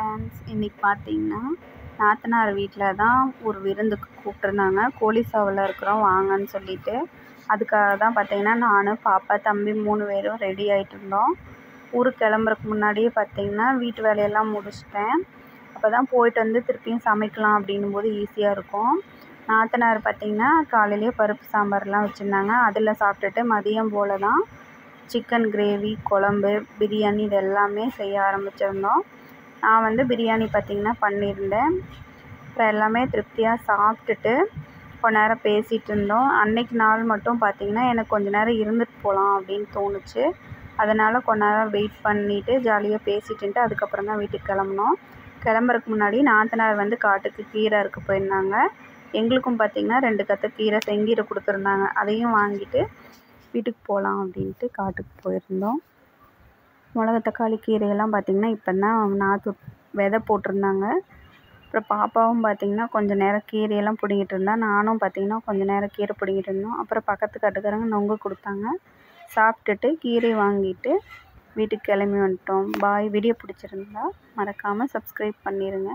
Friends, இன்றைக்கி பார்த்தீங்கன்னா நாத்தனார் வீட்டில் தான் ஒரு விருந்துக்கு கூப்பிட்ருந்தாங்க. கோழி சாவலில் இருக்கிறோம் வாங்கன்னு சொல்லிட்டு. அதுக்காக தான் பார்த்தீங்கன்னா நான், பாப்பா, தம்பி 3 பேரும் ரெடி ஆகிட்டு இருந்தோம். ஊருக்கு கிளம்புறதுக்கு முன்னாடியே பார்த்தீங்கன்னா வீட்டு வேலையெல்லாம் முடிச்சிட்டேன். அப்போ தான் போயிட்டு வந்து திருப்பியும் சமைக்கலாம் அப்படின்னும்போது ஈஸியாக இருக்கும். நாத்தனார் பார்த்தீங்கன்னா காலையிலேயே பருப்பு சாம்பார்லாம் வச்சுருந்தாங்க. அதில் சாப்பிட்டுட்டு மதியம் போல் தான் சிக்கன் கிரேவி, குழம்பு, பிரியாணி இது எல்லாமே செய்ய ஆரம்பிச்சிருந்தோம். நான் வந்து பிரியாணி பார்த்திங்கன்னா பண்ணியிருந்தேன். அப்புறம் எல்லாமே திருப்தியாக சாப்பிட்டுட்டு கொஞ்ச நேரம் பேசிகிட்டு இருந்தோம். அன்றைக்கி நாள் மட்டும் பார்த்திங்கன்னா எனக்கு கொஞ்சம் நேரம் இருந்துட்டு போகலாம் அப்படின்னு தோணுச்சு. அதனால் கொஞ்ச நேரம் வெயிட் பண்ணிவிட்டு ஜாலியாக பேசிட்டுன்ட்டு அதுக்கப்புறம் தான் வீட்டுக்கு கிளம்புனோம். கிளம்புறதுக்கு முன்னாடி நாத்தனார் வந்து காட்டுக்கு கீரை அறுக்க போயிருந்தாங்க. எங்களுக்கும் பார்த்திங்கன்னா 2 கட்டு கீரை, செங்கீரை கொடுத்துருந்தாங்க. அதையும் வாங்கிட்டு வீட்டுக்கு போகலாம் அப்படின்ட்டு காட்டுக்கு போயிருந்தோம். மிளகு, தக்காளி, கீரையெல்லாம் பார்த்திங்கன்னா இப்போ தான் விதை போட்டிருந்தாங்க. அப்புறம் பாப்பாவும் பார்த்திங்கன்னா கொஞ்சம் நேரம் கீரையெல்லாம் பிடுங்கிட்டு இருந்தா. நானும் பார்த்திங்கன்னா கொஞ்சம் நேரம் கீரை பிடுங்கிட்டு இருந்தோம். அப்புறம் பக்கத்து காட்டுக்காரங்க நொங்கு கொடுத்தாங்க. சாப்பிட்டுட்டு கீரை வாங்கிட்டு வீட்டுக்கு கிளம்பி வந்துட்டோம். பாய். வீடியோ பிடிச்சிருந்தா மறக்காமல் சப்ஸ்கிரைப் பண்ணிடுங்க.